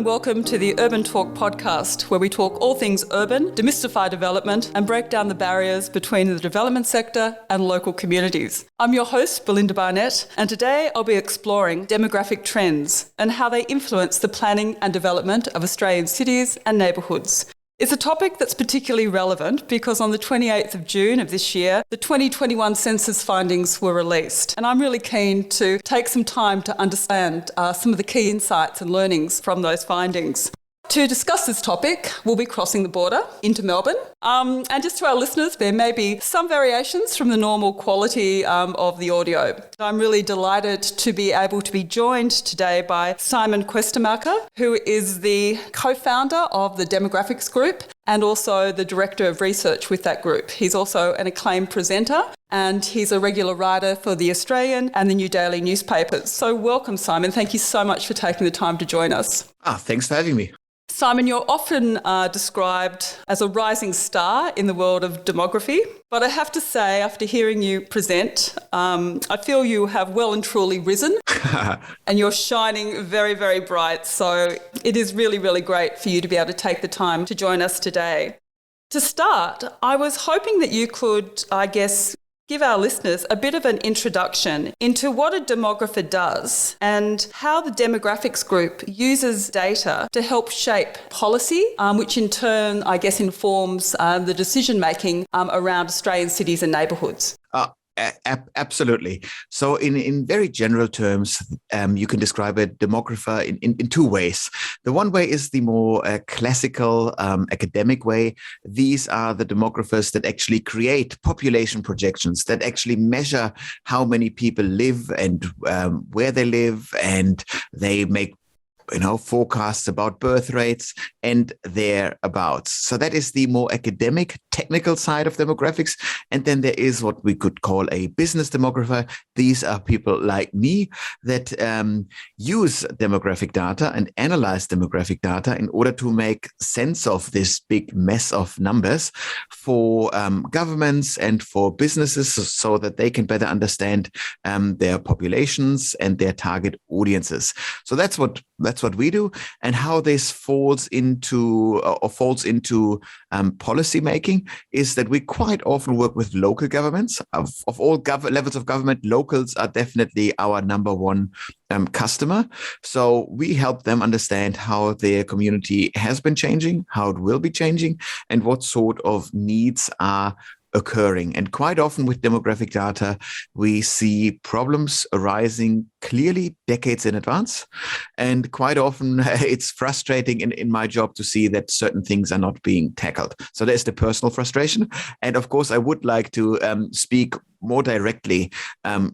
welcome to the UrbanTalk podcast, where we talk all things urban, demystify development, and break down the barriers between the development sector and local communities. I'm your host, Belinda Barnett, and today I'll be exploring demographic trends and how they influence the planning and development of Australian cities and neighbourhoods. It's a topic that's particularly relevant because on the 28th of June of this year, the 2021 Census findings were released. And I'm really keen to take some time to understand some of the key insights and learnings from those findings. To discuss this topic, we'll be crossing the border into Melbourne. And just to our listeners, there may be some variations from the normal quality of the audio. I'm really delighted to be able to be joined today by Simon Kuestenmacher, who is the co-founder of the Demographics Group and also the Director of Research with that group. He's also an acclaimed presenter and he's a regular writer for The Australian and the New Daily newspapers. So welcome, Simon. Thank you so much for taking the time to join us. Thanks for having me. Simon, you're often described as a rising star in the world of demography, but I have to say, after hearing you present, I feel you have well and truly risen and you're shining very, very bright. So it is really, really great for you to be able to take the time to join us today. To start, I was hoping that you could, give our listeners a bit of an introduction into what a demographer does and how the Demographics Group uses data to help shape policy, which in turn, informs the decision-making around Australian cities and neighbourhoods. Absolutely. So in very general terms, you can describe a demographer in two ways. The one way is the more classical academic way. These are the demographers that actually create population projections, that actually measure how many people live and where they live, and they make forecasts about birth rates and thereabouts. So that is the more academic, technical side of demographics. And then there is what we could call a business demographer. These are people like me that use demographic data and analyze demographic data in order to make sense of this big mess of numbers for governments and for businesses so that they can better understand their populations and their target audiences. So that's what we do, and how this falls into policy making is that we quite often work with local governments of all levels of government. Locals are definitely our number one customer. So we help them understand how their community has been changing, how it will be changing, and what sort of needs are occurring. And quite often with demographic data, we see problems arising clearly decades in advance. And quite often it's frustrating in my job to see that certain things are not being tackled. So there's the personal frustration. And of course, I would like to speak more directly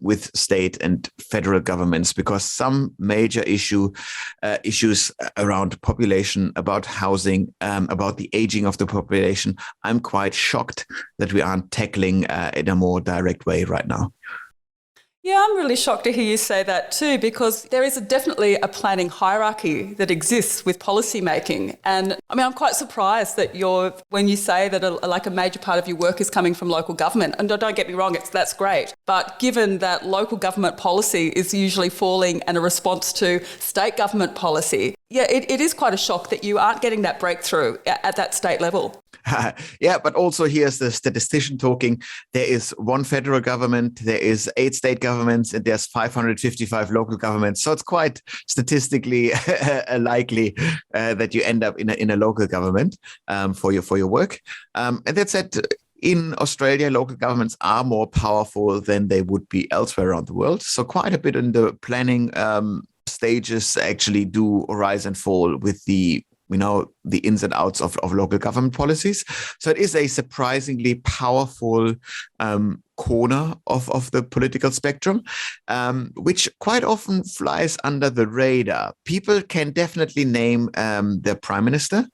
with state and federal governments, because some major issues around population, about housing, about the aging of the population, I'm quite shocked that we aren't tackling in a more direct way right now. Yeah, I'm really shocked to hear you say that too, because there is definitely a planning hierarchy that exists with policy making. And I'm quite surprised that when you say that a major part of your work is coming from local government, and don't get me wrong, that's great. But given that local government policy is usually falling in a response to state government policy, yeah, it is quite a shock that you aren't getting that breakthrough at that state level. Yeah, but also here's the statistician talking. There is one federal government, there is 8 state governments, and there's 555 local governments. So it's quite statistically likely that you end up in a local government for your work. And that said, in Australia, local governments are more powerful than they would be elsewhere around the world. So quite a bit in the planning stages actually do rise and fall with the ins and outs of local government policies. So it is a surprisingly powerful corner of the political spectrum, which quite often flies under the radar. People can definitely name their prime minister.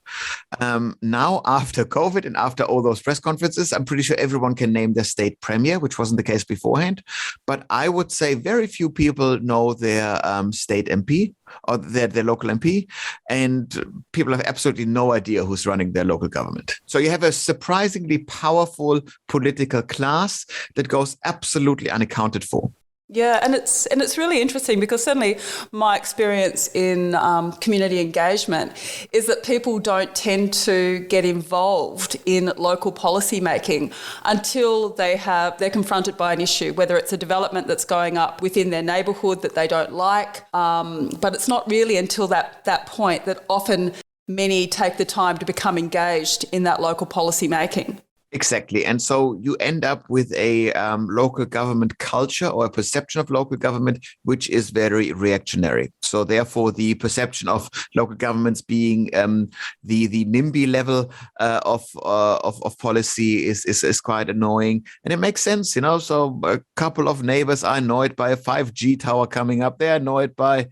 Now, after COVID and after all those press conferences, I'm pretty sure everyone can name their state premier, which wasn't the case beforehand. But I would say very few people know their state MP or their local MP, and people have absolutely no idea who's running their local government. So you have a surprisingly powerful political class that goes absolutely unaccounted for. Yeah, and it's really interesting because certainly my experience in community engagement is that people don't tend to get involved in local policy making until they're confronted by an issue, whether it's a development that's going up within their neighbourhood that they don't like. But it's not really until that point that often many take the time to become engaged in that local policy making. Exactly. And so you end up with a local government culture or a perception of local government, which is very reactionary. So therefore, the perception of local governments being the NIMBY level of policy is quite annoying. And it makes sense, So a couple of neighbors are annoyed by a 5G tower coming up. They're annoyed by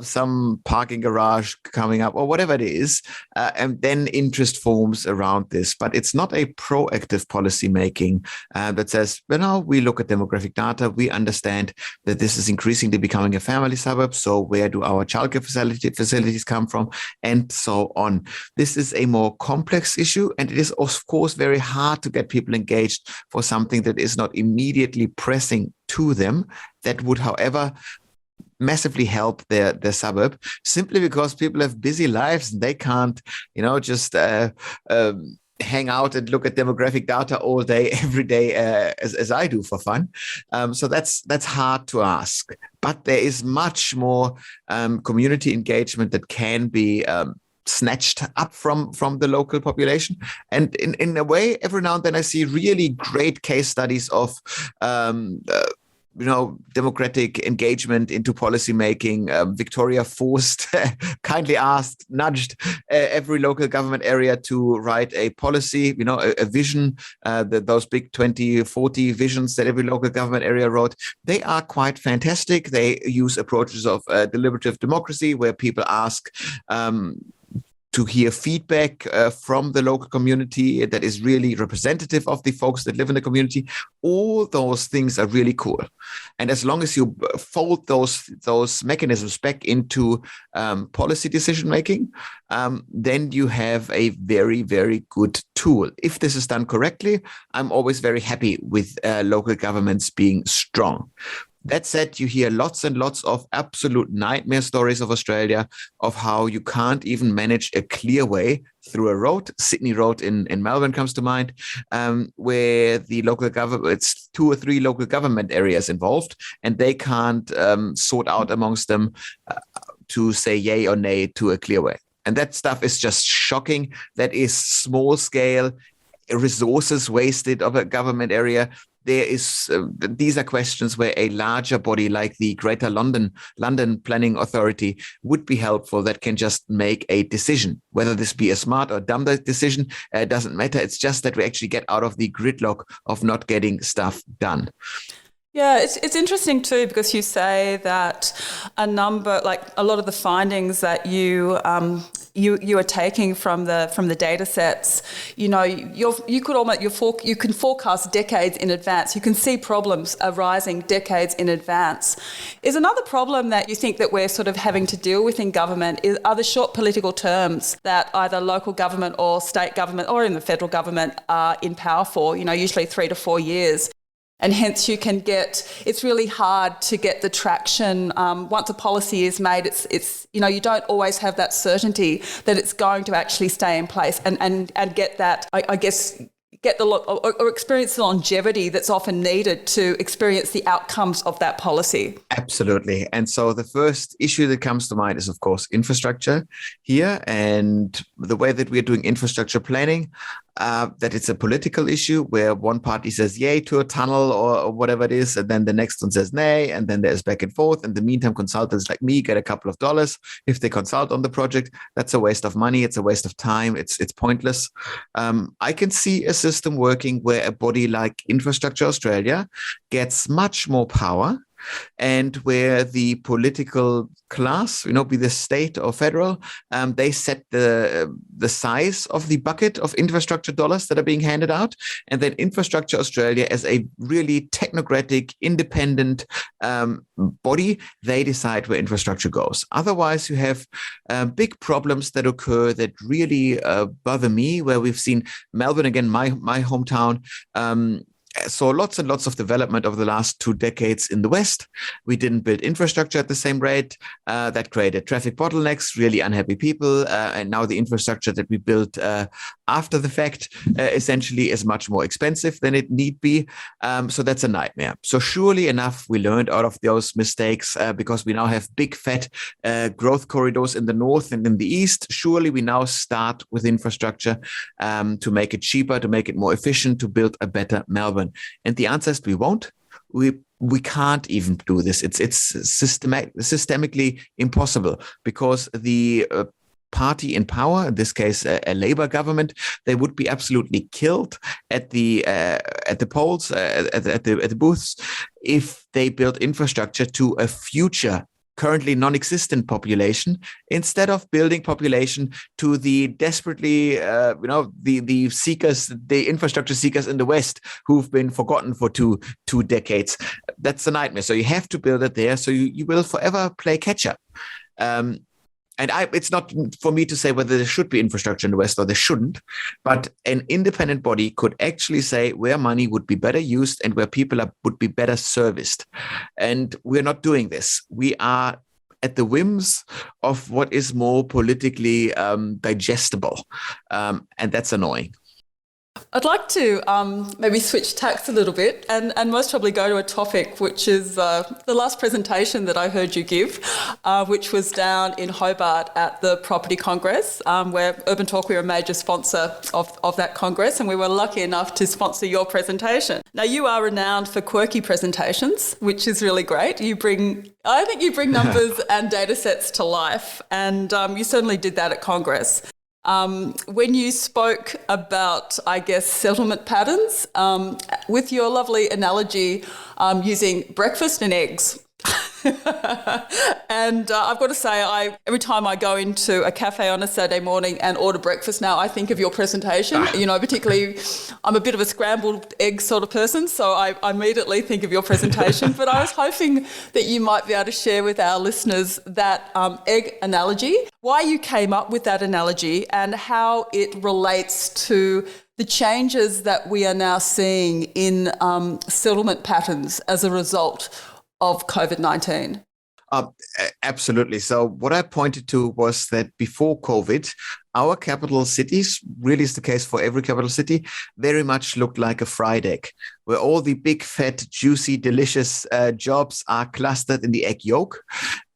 some parking garage coming up or whatever it is. And then interest forms around this. But it's not a proactive policy making that says, we look at demographic data, we understand that this is increasingly becoming a family suburb. So where do our childcare facilities come from? And so on. This is a more complex issue. And it is, of course, very hard to get people engaged for something that is not immediately pressing to them. That would, however, massively help their suburb, simply because people have busy lives and they can't, just hang out and look at demographic data all day, every day, as I do for fun. So that's hard to ask. But there is much more community engagement that can be snatched up from the local population. And in a way, every now and then I see really great case studies of democratic engagement into policymaking. Victoria forced, kindly asked, nudged every local government area to write a policy, a vision, those big 2040 visions that every local government area wrote. They are quite fantastic. They use approaches of deliberative democracy where people ask to hear feedback from the local community that is really representative of the folks that live in the community. All those things are really cool. And as long as you fold those mechanisms back into policy decision-making, then you have a very, very good tool. If this is done correctly, I'm always very happy with local governments being strong. That said, you hear lots and lots of absolute nightmare stories of Australia of how you can't even manage a clear way through a road. Sydney Road in Melbourne comes to mind, where the local government, it's 2 or 3 local government areas involved, and they can't sort out amongst them to say yay or nay to a clear way. And that stuff is just shocking. That is small scale resources wasted of a government area. There is these are questions where a larger body like the Greater London Planning Authority would be helpful, that can just make a decision. Whether this be a smart or dumb decision, doesn't matter. It's just that we actually get out of the gridlock of not getting stuff done. Yeah, it's interesting too, because you say that a lot of the findings that you are taking from the data sets, you can forecast decades in advance. You can see problems arising decades in advance. Is another problem that you think that we're sort of having to deal with in government are the short political terms that either local government or state government or in the federal government are in power for, usually 3 to 4 years. And hence it's really hard to get the traction. Once a policy is made, it's you don't always have that certainty that it's going to actually stay in place and get that, I guess, get or experience the longevity that's often needed to experience the outcomes of that policy. Absolutely. And so the first issue that comes to mind is, of course, infrastructure here, and the way that we're doing infrastructure planning, that it's a political issue where one party says yay to a tunnel or whatever it is, and then the next one says nay, and then there's back and forth. In the meantime, consultants like me get a couple of dollars if they consult on the project. That's a waste of money. It's a waste of time. It's pointless. I can see a system working where a body like Infrastructure Australia gets much more power, and where the political class, be the state or federal, they set the size of the bucket of infrastructure dollars that are being handed out. And then Infrastructure Australia, as a really technocratic, independent body, they decide where infrastructure goes. Otherwise, you have big problems that occur that really bother me, where we've seen Melbourne, again, my hometown, saw lots and lots of development over the last 2 decades in the West. We didn't build infrastructure at the same rate. That created traffic bottlenecks, really unhappy people. And now the infrastructure that we built after the fact essentially is much more expensive than it need be. So that's a nightmare. So surely enough, we learned out of those mistakes because we now have big fat growth corridors in the north and in the east. Surely we now start with infrastructure to make it cheaper, to make it more efficient, to build a better Melbourne. And the answer is we won't. We can't even do this. It's systemically impossible because the party in power, in this case a Labour government, they would be absolutely killed at the polls, at the booths, if they built infrastructure to a future currently non-existent population, instead of building population to the desperately, the seekers, the infrastructure seekers in the West who've been forgotten for two decades. That's a nightmare. So you have to build it there. So you will forever play catch up. And it's not for me to say whether there should be infrastructure in the West or there shouldn't, but an independent body could actually say where money would be better used and where people would be better serviced. And we're not doing this. We are at the whims of what is more politically digestible. And that's annoying. I'd like to maybe switch tacks a little bit and most probably go to a topic which is the last presentation that I heard you give, which was down in Hobart at the Property Congress, where UrbanTalk, we were a major sponsor of that Congress, and we were lucky enough to sponsor your presentation. Now, you are renowned for quirky presentations, which is really great. I think you bring numbers and data sets to life, and you certainly did that at Congress. When you spoke about, I guess, settlement patterns, with your lovely analogy using breakfast and eggs. And I've got to say, every time I go into a cafe on a Saturday morning and order breakfast now, I think of your presentation. Particularly, I'm a bit of a scrambled egg sort of person, so I immediately think of your presentation. But I was hoping that you might be able to share with our listeners that egg analogy, why you came up with that analogy and how it relates to the changes that we are now seeing in settlement patterns as a result of COVID-19. Absolutely. So what I pointed to was that before COVID, our capital cities, really is the case for every capital city, very much looked like a fried egg, where all the big, fat, juicy, delicious jobs are clustered in the egg yolk,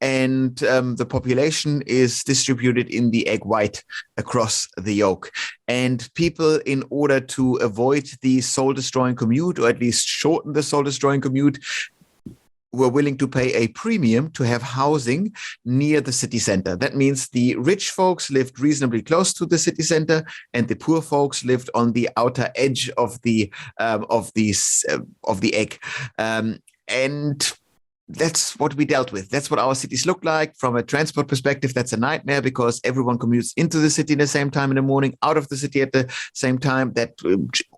and the population is distributed in the egg white across the yolk. And people, in order to avoid the soul-destroying commute, or at least shorten the soul-destroying commute, were willing to pay a premium to have housing near the city center. That means the rich folks lived reasonably close to the city center, and the poor folks lived on the outer edge of the egg. And that's what we dealt with. That's what our cities look like. From a transport perspective, that's a nightmare because everyone commutes into the city at the same time in the morning, out of the city at the same time. That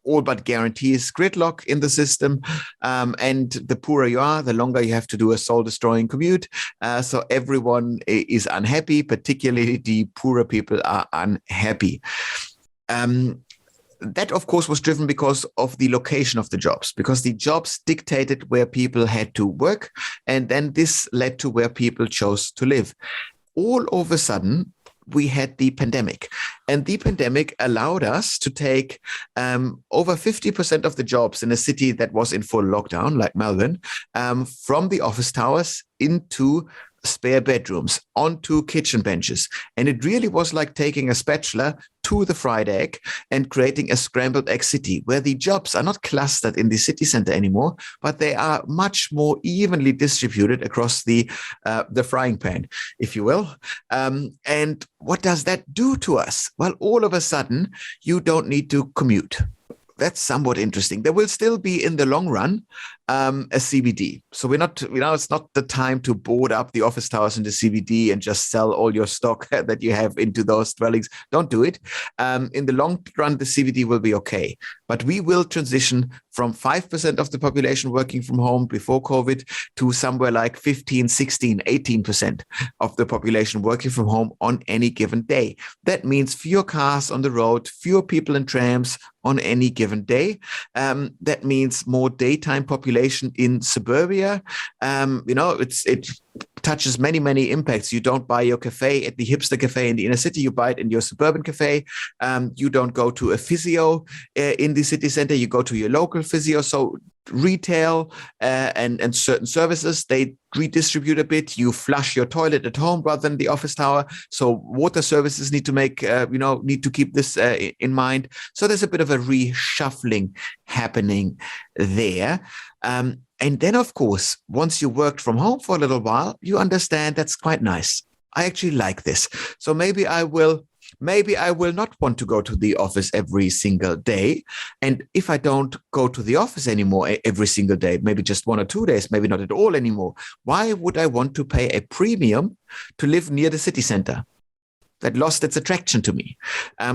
all but guarantees gridlock in the system. And the poorer you are, the longer you have to do a soul-destroying commute. So everyone is unhappy, particularly the poorer people are unhappy. That, of course, was driven because of the location of the jobs, because the jobs dictated where people had to work, and then this led to where people chose to live. All of a sudden, we had the pandemic, and the pandemic allowed us to take over 50% of the jobs in a city that was in full lockdown, like Melbourne, from the office towers into spare bedrooms, onto kitchen benches. And it really was like taking a spatula to the fried egg and creating a scrambled egg city where the jobs are not clustered in the city center anymore, but they are much more evenly distributed across the frying pan, if you will. And what does that do to us? Well, all of a sudden, you don't need to commute. That's somewhat interesting. There will still be, in the long run, a CBD. So it's not the time to board up the office towers in the CBD and just sell all your stock that you have into those dwellings. Don't do it. In the long run, the CBD will be okay. But we will transition from 5% of the population working from home before COVID to somewhere like 15, 16, 18% of the population working from home on any given day. That means fewer cars on the road, fewer people in trams on any given day. That means more daytime population in suburbia. It touches many impacts. You don't buy your cafe at the hipster cafe in the inner city. You buy it in your suburban cafe. You don't go to a physio in the city center. You go to your local physio. So retail and certain services, they redistribute a bit. You flush your toilet at home rather than the office tower. So water services need to keep this in mind. So there's a bit of a reshuffling happening there. And then, of course, once you worked from home for a little while, you understand that's quite nice. I actually like this. So maybe I will not want to go to the office every single day. And if I don't go to the office anymore every single day, maybe just 1 or 2 days, maybe not at all anymore, why would I want to pay a premium to live near the city center? That lost its attraction to me.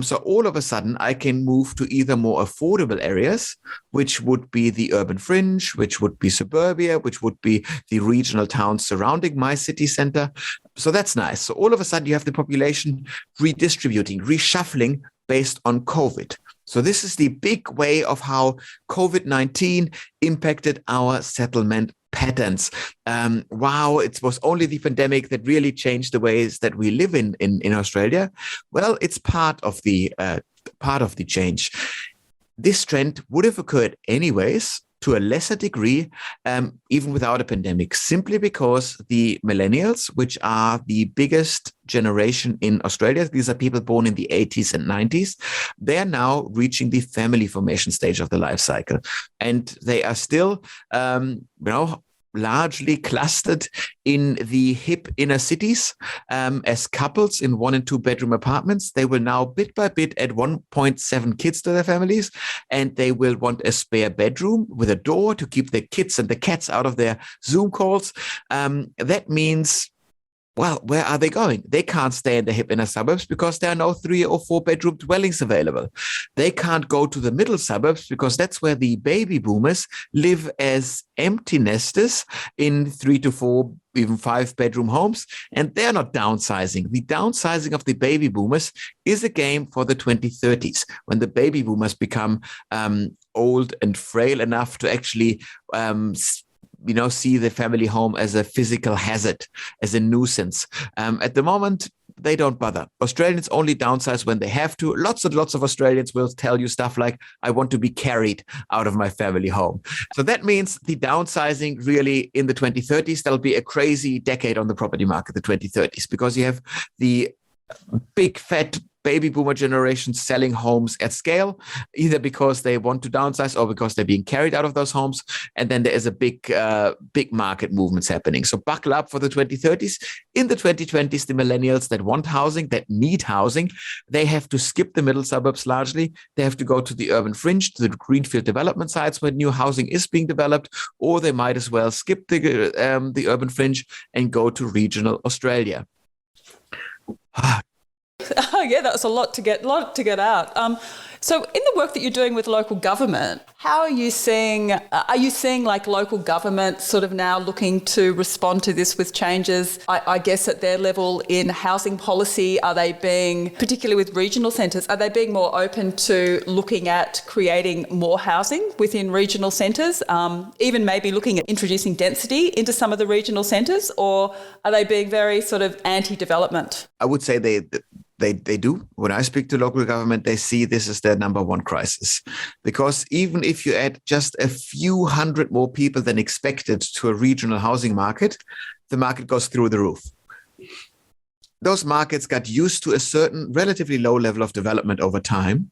So all of a sudden, I can move to either more affordable areas, which would be the urban fringe, which would be suburbia, which would be the regional towns surrounding my city center. So that's nice. So all of a sudden, you have the population redistributing, reshuffling based on COVID. So this is the big way of how COVID-19 impacted our settlement patterns. Wow, it was only the pandemic that really changed the ways that we live in Australia. Well, it's part of the change. This trend would have occurred anyways, to a lesser degree, even without a pandemic, simply because the millennials, which are the biggest generation in Australia, these are people born in the 80s and 90s, they are now reaching the family formation stage of the life cycle. And they are still, largely clustered in the hip inner cities as couples in 1 and 2 bedroom apartments. They will now bit by bit add 1.7 kids to their families, and they will want a spare bedroom with a door to keep the kids and the cats out of their Zoom calls. That means, well, where are they going? They can't stay in the hip inner suburbs because there are no 3 or 4 bedroom dwellings available. They can't go to the middle suburbs because that's where the baby boomers live as empty nesters in 3 to 4, even 5 bedroom homes, and they're not downsizing. The downsizing of the baby boomers is a game for the 2030s, when the baby boomers become old and frail enough to actually see the family home as a physical hazard, as a nuisance. At the moment, they don't bother. Australians only downsize when they have to. Lots and lots of Australians will tell you stuff like, I want to be carried out of my family home. So that means the downsizing really in the 2030s, there'll be a crazy decade on the property market, the 2030s, because you have the big fat baby boomer generation selling homes at scale, either because they want to downsize or because they're being carried out of those homes. And then there is a big market movements happening. So buckle up for the 2030s. In the 2020s, the millennials that want housing, that need housing, they have to skip the middle suburbs largely. They have to go to the urban fringe, to the greenfield development sites where new housing is being developed, or they might as well skip the urban fringe and go to regional Australia. Oh, yeah, that was a lot to get out. So in the work that you're doing with local government, how are you seeing like local government sort of now looking to respond to this with changes, I guess at their level in housing policy? Are they being, particularly with regional centres, are they being more open to looking at creating more housing within regional centres, even maybe looking at introducing density into some of the regional centres, or are they being very sort of anti-development? I would say they do. When I speak to local government, they see this as their number one crisis. Because even if you add just a few hundred more people than expected to a regional housing market, the market goes through the roof. Those markets got used to a certain relatively low level of development over time.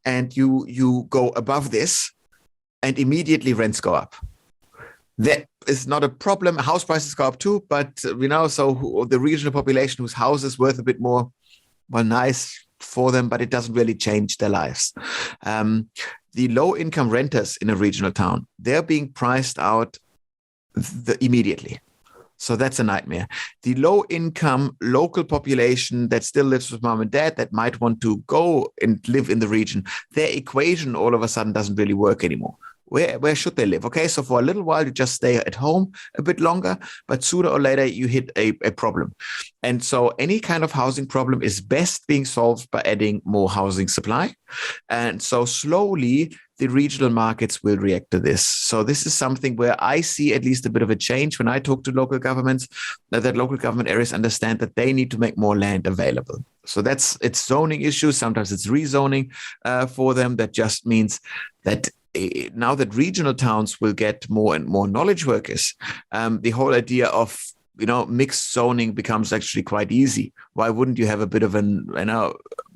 And you go above this and immediately rents go up. That is not a problem. House prices go up too, but so the regional population whose house is worth a bit more, well, nice, for them, but it doesn't really change their lives. The low-income renters in a regional town, they're being priced out immediately. So that's a nightmare. The low-income local population that still lives with mom and dad that might want to go and live in the region, their equation all of a sudden doesn't really work anymore. Where should they live? Okay, so for a little while, you just stay at home a bit longer, but sooner or later, you hit a problem. And so any kind of housing problem is best being solved by adding more housing supply. And so slowly, the regional markets will react to this. So this is something where I see at least a bit of a change when I talk to local governments, that local government areas understand that they need to make more land available. So it's zoning issues. Sometimes it's rezoning for them. That just means that now that regional towns will get more and more knowledge workers, the whole idea of mixed zoning becomes actually quite easy. Why wouldn't you have a bit of an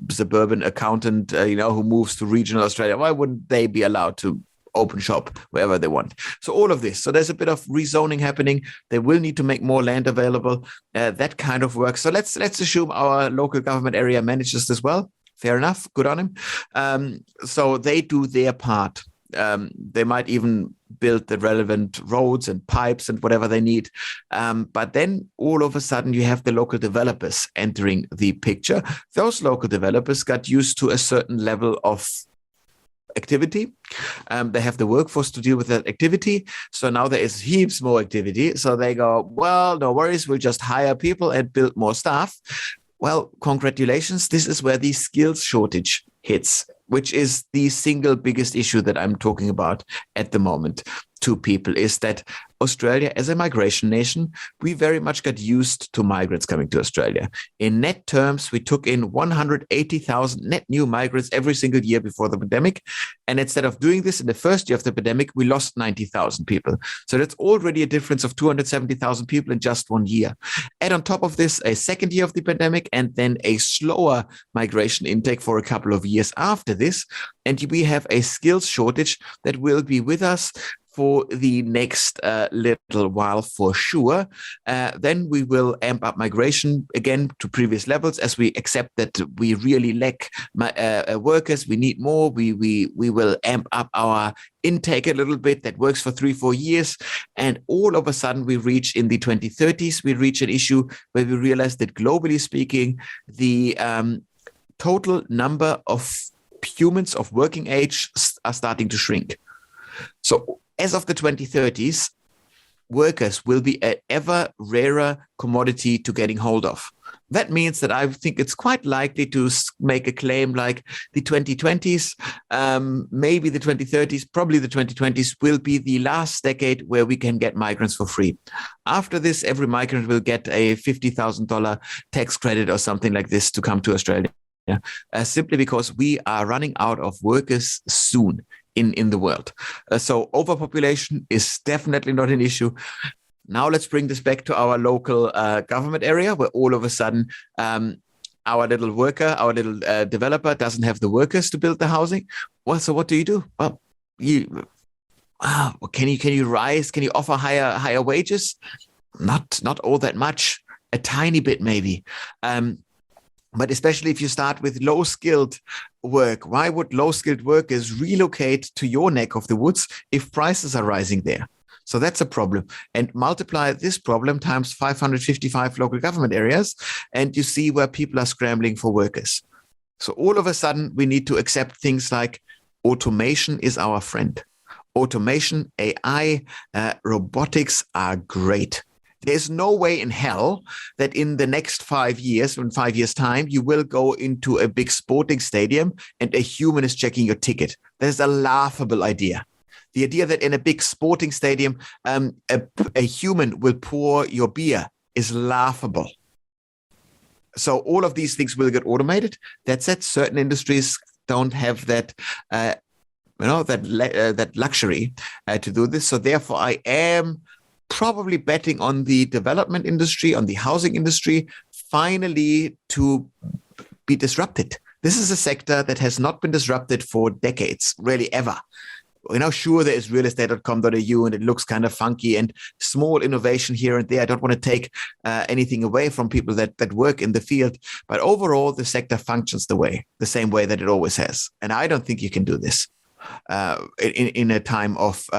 suburban accountant who moves to regional Australia? Why wouldn't they be allowed to open shop wherever they want? So all of this. So there's a bit of rezoning happening. They will need to make more land available. That kind of work. So let's assume our local government area manages this well. Fair enough. Good on him. So they do their part. They might even build the relevant roads and pipes and whatever they need. But then all of a sudden you have the local developers entering the picture. Those local developers got used to a certain level of activity. They have the workforce to deal with that activity. So now there is heaps more activity. So they go, well, no worries. We'll just hire people and build more staff. Well, congratulations. This is where the skills shortage hits, which is the single biggest issue that I'm talking about at the moment to people, is that Australia, as a migration nation, we very much got used to migrants coming to Australia. In net terms, we took in 180,000 net new migrants every single year before the pandemic. And instead of doing this in the first year of the pandemic, we lost 90,000 people. So that's already a difference of 270,000 people in just 1 year. Add on top of this, a second year of the pandemic, and then a slower migration intake for a couple of years after this. And we have a skills shortage that will be with us for the next little while for sure. Then we will amp up migration again to previous levels as we accept that we really lack workers. We need more. We will amp up our intake a little bit. That works for 3-4 years. And all of a sudden we reach in the 2030s, we reach an issue where we realize that globally speaking, the total number of humans of working age are starting to shrink. So as of the 2030s, workers will be an ever rarer commodity to getting hold of. That means that I think it's quite likely to make a claim like the 2020s, maybe the 2030s, probably the 2020s will be the last decade where we can get migrants for free. After this, every migrant will get a $50,000 tax credit or something like this to come to Australia. Simply because we are running out of workers soon in the world. So overpopulation is definitely not an issue. Now let's bring this back to our local government area where all of a sudden our little worker, our little developer doesn't have the workers to build the housing. Well, so what do? Well, can you rise? Can you offer higher wages? Not all that much, a tiny bit maybe. But especially if you start with low-skilled work, why would low-skilled workers relocate to your neck of the woods if prices are rising there? So that's a problem. And multiply this problem times 555 local government areas, and you see where people are scrambling for workers. So all of a sudden, we need to accept things like automation is our friend. Automation, AI, robotics are great. There's no way in hell that in the next 5 years, in 5 years' time, you will go into a big sporting stadium and a human is checking your ticket. That is a laughable idea. The idea that in a big sporting stadium, a human will pour your beer is laughable. So all of these things will get automated. That said, certain industries don't have that that luxury to do this. So therefore, I am probably betting on the development industry, on the housing industry, finally to be disrupted. This is a sector that has not been disrupted for decades, really ever. sure, there is realestate.com.au and it looks kind of funky and small innovation here and there. I don't want to take anything away from people that work in the field, but overall, the sector functions the same way that it always has. And I don't think you can do this in a time of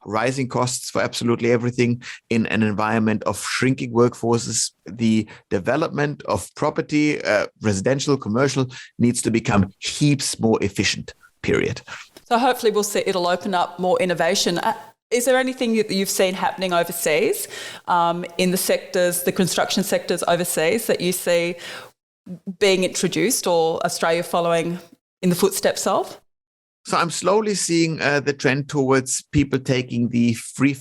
rising costs for absolutely everything, in an environment of shrinking workforces. The development of property, residential, commercial, needs to become heaps more efficient, period. So hopefully we'll see it'll open up more innovation. Is there anything that you've seen happening overseas in the sectors, the construction sectors overseas, that you see being introduced or Australia following in the footsteps of? So I'm slowly seeing the trend towards people taking the free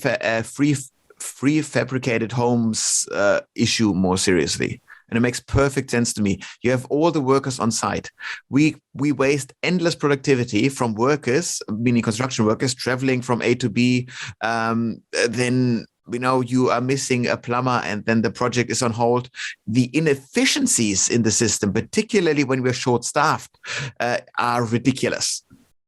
fabricated homes issue more seriously. And it makes perfect sense to me. You have all the workers on site. We waste endless productivity from workers, meaning construction workers, traveling from A to B. Then you are missing a plumber and then the project is on hold. The inefficiencies in the system, particularly when we're short-staffed, are ridiculous.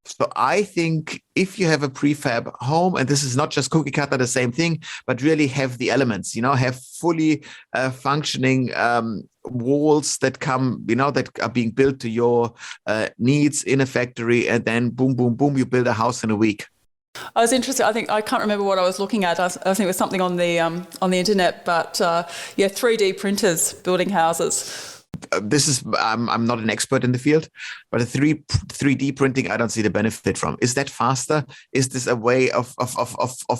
So I think if you have a prefab home, and this is not just cookie cutter, the same thing, but really have the elements, have fully functioning walls that come, that are being built to your needs in a factory, and then boom, boom, boom, you build a house in a week. I was interested. I can't remember what I was looking at. I think it was something on the internet, but 3D printers building houses. I'm not an expert in the field, but a 3D printing, I don't see the benefit from. Is that faster? Is this a way of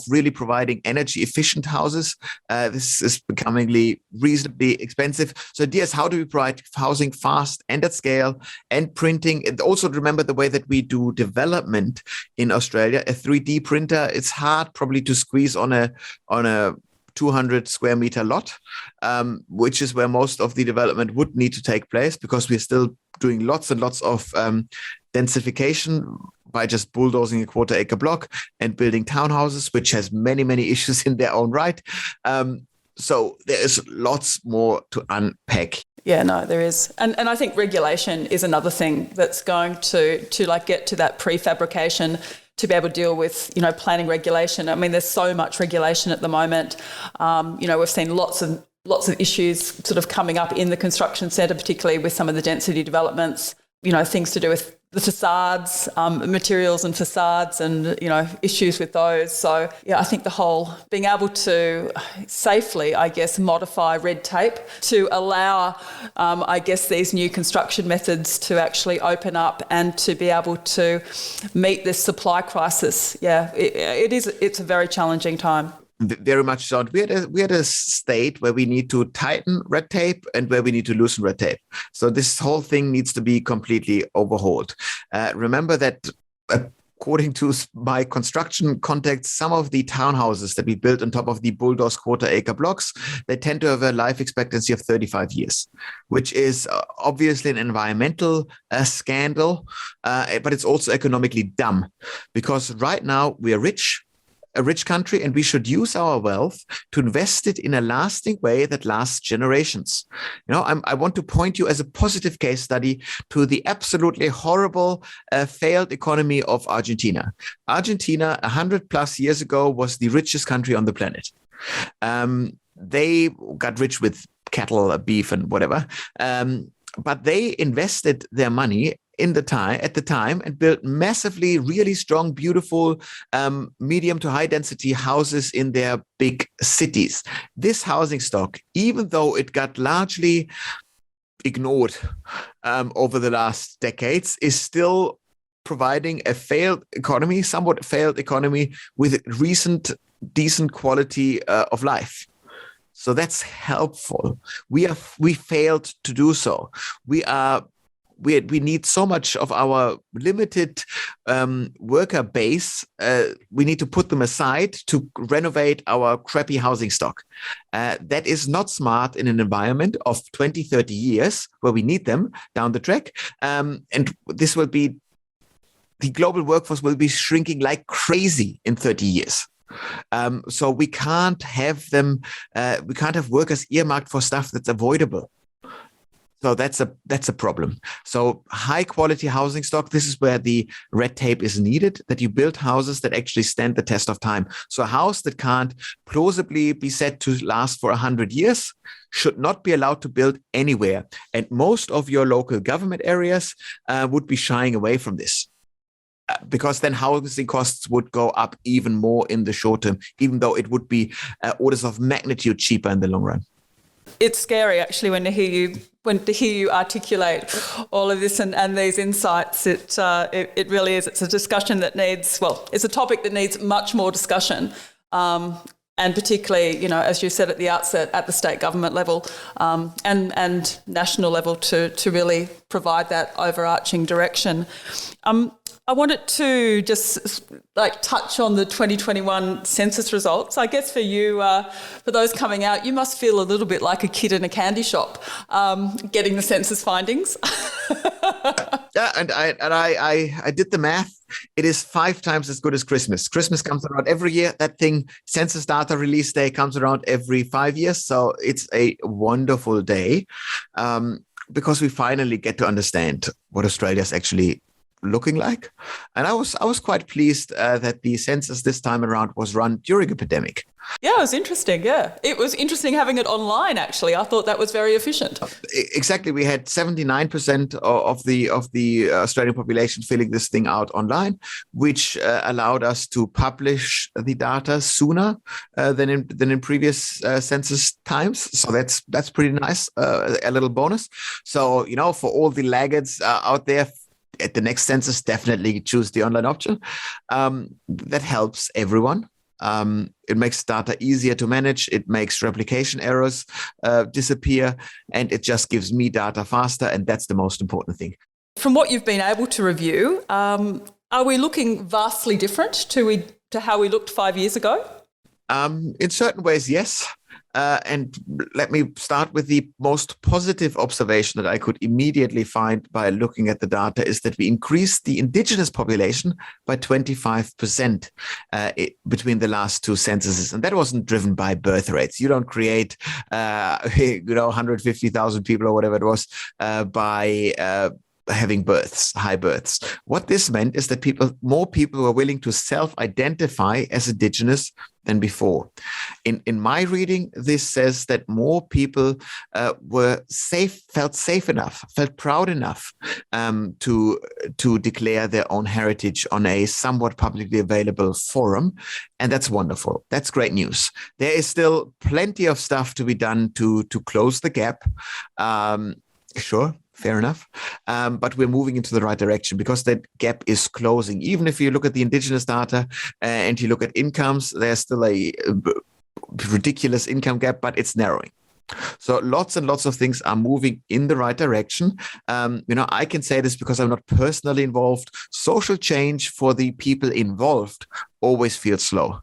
really providing energy efficient houses? This is becoming reasonably expensive. So idea is, how do we provide housing fast and at scale, and printing? And also remember the way that we do development in Australia. A 3D printer, it's hard probably to squeeze on a 200 square meter lot, which is where most of the development would need to take place, because we're still doing lots and lots of densification by just bulldozing a quarter-acre block and building townhouses, which has many, many issues in their own right. So there is lots more to unpack. Yeah, no, there is. And I think regulation is another thing that's going to get to that prefabrication, to be able to deal with, planning regulation. I mean, there's so much regulation at the moment. We've seen lots of issues sort of coming up in the construction sector, particularly with some of the density developments, things to do with the facades, materials and facades, and, issues with those. So, yeah, I think the whole being able to safely, modify red tape to allow, these new construction methods to actually open up and to be able to meet this supply crisis. Yeah, it's a very challenging time. Very much so. We had a state where we need to tighten red tape and where we need to loosen red tape. So this whole thing needs to be completely overhauled. Remember that according to my construction contacts, some of the townhouses that we built on top of the bulldoze quarter-acre blocks, they tend to have a life expectancy of 35 years, which is obviously an environmental scandal, but it's also economically dumb, because right now we are a rich country, and we should use our wealth to invest it in a lasting way that lasts generations. I want to point you as a positive case study to the absolutely horrible failed economy of Argentina. Argentina, 100 plus years ago, was the richest country on the planet. They got rich with cattle, beef, and whatever. But they invested their money at the time and built massively, really strong, beautiful, medium to high density houses in their big cities. This housing stock, even though it got largely ignored over the last decades, is still providing a somewhat failed economy with recent decent quality of life. So that's helpful. We failed to do so. We need so much of our limited worker base. We need to put them aside to renovate our crappy housing stock. That is not smart in an environment of 20, 30 years where we need them down the track. And this will be, the global workforce will be shrinking like crazy in 30 years. So we can't have workers earmarked for stuff that's avoidable. So that's a problem. So high quality housing stock, this is where the red tape is needed, that you build houses that actually stand the test of time. So a house that can't plausibly be said to last for 100 years should not be allowed to build anywhere. And most of your local government areas would be shying away from this. Because then housing costs would go up even more in the short term, even though it would be orders of magnitude cheaper in the long run. It's scary actually when to hear you articulate all of this and these insights. It really is. It's a discussion that needs, it's a topic that needs much more discussion. And particularly, as you said at the outset, at the state government level and national level to really provide that overarching direction. I wanted to just touch on the 2021 census results. I guess for you, for those coming out, you must feel a little bit like a kid in a candy shop getting the census findings. Yeah, and I did the math. It is 5 times as good as Christmas. Christmas comes around every year. That thing, census data release day, comes around every 5 years. So it's a wonderful day because we finally get to understand what Australia's actually looking like. And I was quite pleased that the census this time around was run during a pandemic. Yeah, it was interesting. Yeah, it was interesting having it online, actually. I thought that was very efficient. Exactly. We had 79% of the Australian population filling this thing out online, which allowed us to publish the data sooner than in previous census times. So that's pretty nice, a little bonus. So, for all the laggards out there, at the next census, definitely choose the online option. That helps everyone. It makes data easier to manage. It makes replication errors disappear, and it just gives me data faster. And that's the most important thing. From what you've been able to review, are we looking vastly different to how we looked 5 years ago? In certain ways, yes. And let me start with the most positive observation that I could immediately find by looking at the data is that we increased the Indigenous population by 25% between the last 2 censuses. And that wasn't driven by birth rates. You don't create, 150,000 people or whatever it was by having high births. What this meant is that more people were willing to self-identify as Indigenous than before. In my reading, this says that more people felt safe enough, felt proud enough to declare their own heritage on a somewhat publicly available forum. And that's wonderful. That's great news. There is still plenty of stuff to be done to close the gap. Sure. Fair enough. But we're moving into the right direction because that gap is closing. Even if you look at the Indigenous data and you look at incomes, there's still a ridiculous income gap, but it's narrowing. So lots and lots of things are moving in the right direction. I can say this because I'm not personally involved. Social change for the people involved always feels slow.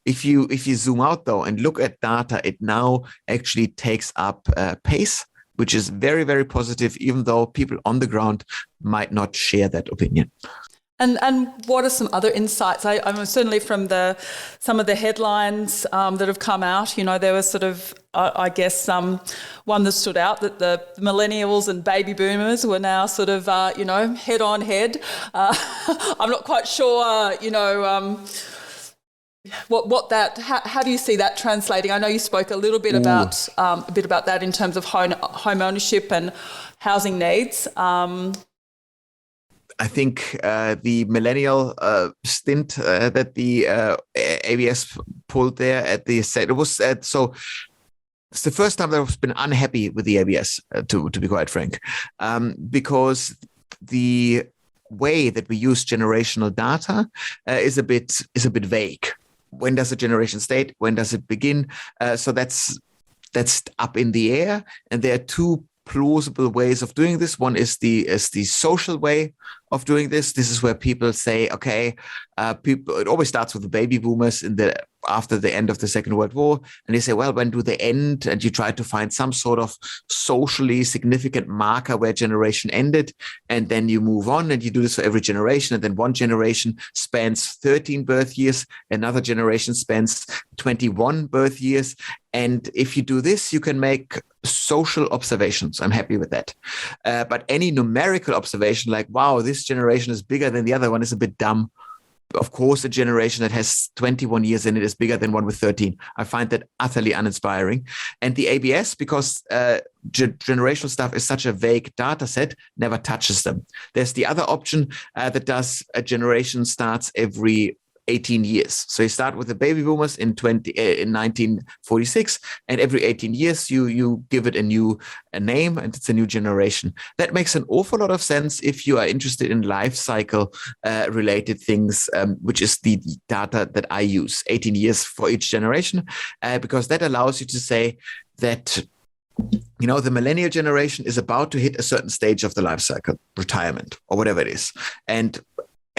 If you zoom out, though, and look at data, it now actually takes up pace, which is very, very positive, even though people on the ground might not share that opinion. And what are some other insights? I'm certainly from some of the headlines that have come out. There was sort of, one that stood out that the millennials and baby boomers were now sort of, head on head. I'm not quite sure, how do you see that translating? I know you spoke a little bit about that in terms of home ownership and housing needs. I think the millennial stint that the ABS pulled there at the set, it was so. It's the first time that I've been unhappy with the ABS, to be quite frank, because the way that we use generational data is a bit vague. When does a generation start? When does it begin? So that's up in the air. And there are 2 plausible ways of doing this. One is the social way of doing this. This is where people say, okay, it always starts with the baby boomers after the end of the Second World War. And they say, well, when do they end? And you try to find some sort of socially significant marker where generation ended. And then you move on and you do this for every generation. And then one generation spans 13 birth years. Another generation spans 21 birth years. And if you do this, you can make social observations. I'm happy with that. But any numerical observation like, wow, this generation is bigger than the other one is a bit dumb. Of course, a generation that has 21 years in it is bigger than one with 13. I find that utterly uninspiring. And the ABS, because generational stuff is such a vague data set, never touches them. There's the other option that does a generation starts every 18 years. So you start with the baby boomers in 1946, and every 18 years you give it a name, and it's a new generation. That makes an awful lot of sense if you are interested in life cycle related things, which is the data that I use, 18 years for each generation, because that allows you to say that the millennial generation is about to hit a certain stage of the life cycle, retirement or whatever it is. And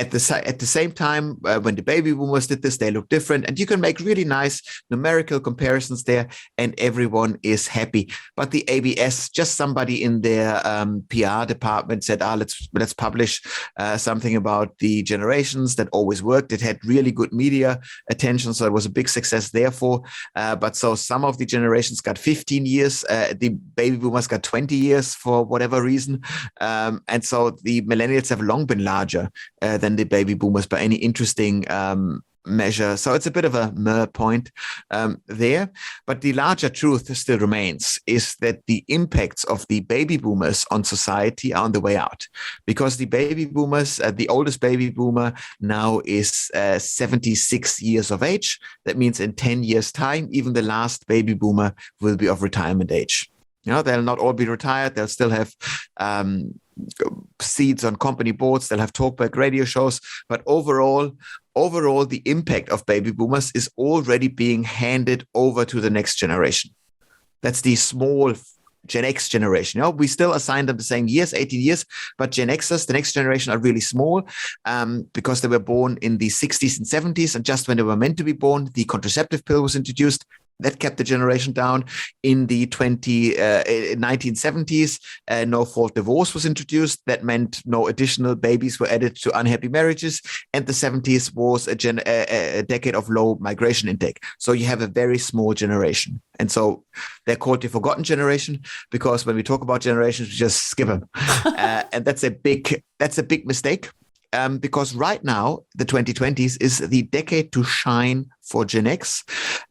at the same time, when the baby boomers did this, they look different. And you can make really nice numerical comparisons there, and everyone is happy. But the ABS, just somebody in their PR department said, let's publish something about the generations. That always worked. It had really good media attention, so it was a big success therefore. But so some of the generations got 15 years. The baby boomers got 20 years for whatever reason. And so the millennials have long been larger than the baby boomers by any interesting measure. So it's a bit of a meh point there. But the larger truth still remains, is that the impacts of the baby boomers on society are on the way out. Because the baby boomers, the oldest baby boomer now is 76 years of age. That means in 10 years' time, even the last baby boomer will be of retirement age. They'll not all be retired. They'll still have seats on company boards. They'll have talkback radio shows. But overall, the impact of baby boomers is already being handed over to the next generation. That's the small Gen X generation. We still assign them the same years, 18 years, but Gen Xers, the next generation, are really small because they were born in the 60s and 70s. And just when they were meant to be born, the contraceptive pill was introduced. That kept the generation down. In the 1970s, no-fault divorce was introduced. That meant no additional babies were added to unhappy marriages. And the 70s was a decade of low migration intake. So you have a very small generation. And so they're called the forgotten generation, because when we talk about generations, we just skip them. And that's a big mistake. Because right now, the 2020s is the decade to shine for Gen X,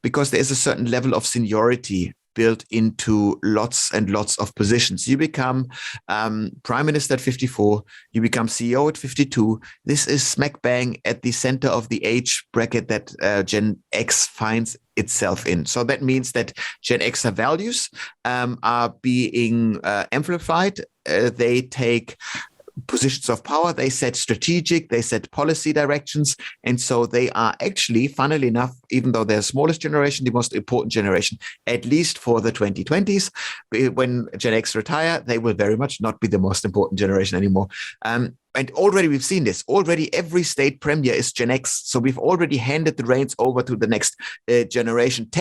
because there is a certain level of seniority built into lots and lots of positions. You become prime minister at 54, you become CEO at 52. This is smack bang at the center of the age bracket that Gen X finds itself in. So that means that Gen Xer values are being amplified. They take positions of power, they set strategic, they set policy directions. And so they are actually, funnily enough, even though they're the smallest generation, the most important generation, at least for the 2020s. When Gen X retire, they will very much not be the most important generation anymore. And already we've seen this. Already every state premier is Gen X. So we've already handed the reins over to the next generation.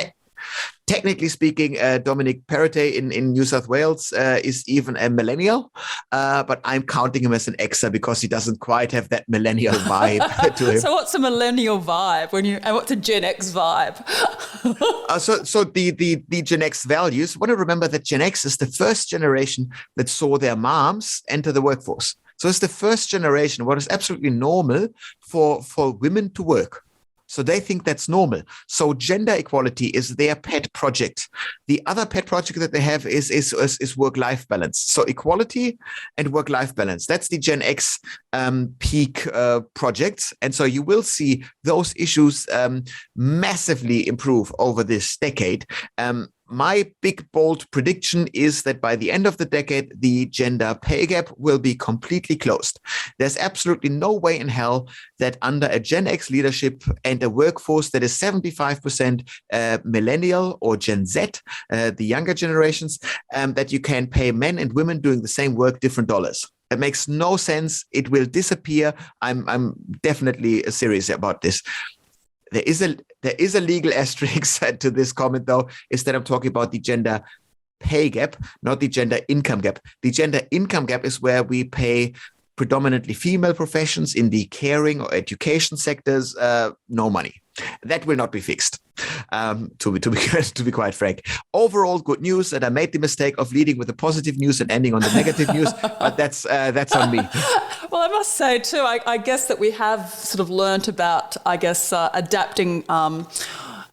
Technically speaking, Dominic Perrottet in New South Wales is even a millennial, but I'm counting him as an Xer because he doesn't quite have that millennial vibe to him. So what's a millennial vibe and what's a Gen X vibe? So the Gen X values, want to remember that Gen X is the first generation that saw their moms enter the workforce. So it's the first generation where it's absolutely normal for women to work. So they think that's normal. So gender equality is their pet project. The other pet project that they have is work-life balance. So equality and work-life balance. That's the Gen X peak projects. And so you will see those issues massively improve over this decade. My big, bold prediction is that by the end of the decade, the gender pay gap will be completely closed. There's absolutely no way in hell that under a Gen X leadership and a workforce that is 75% millennial or Gen Z, the younger generations, that you can pay men and women doing the same work different dollars. It makes no sense. It will disappear. I'm definitely serious about this. There is a legal asterisk to this comment, though, is that I'm talking about the gender pay gap, not the gender income gap. The gender income gap is where we pay predominantly female professions in the caring or education sectors no money. That will not be fixed. To be quite frank, overall good news. And I made the mistake of leading with the positive news and ending on the negative news, but that's on me. Well, I must say too, I guess that we have sort of learnt about, adapting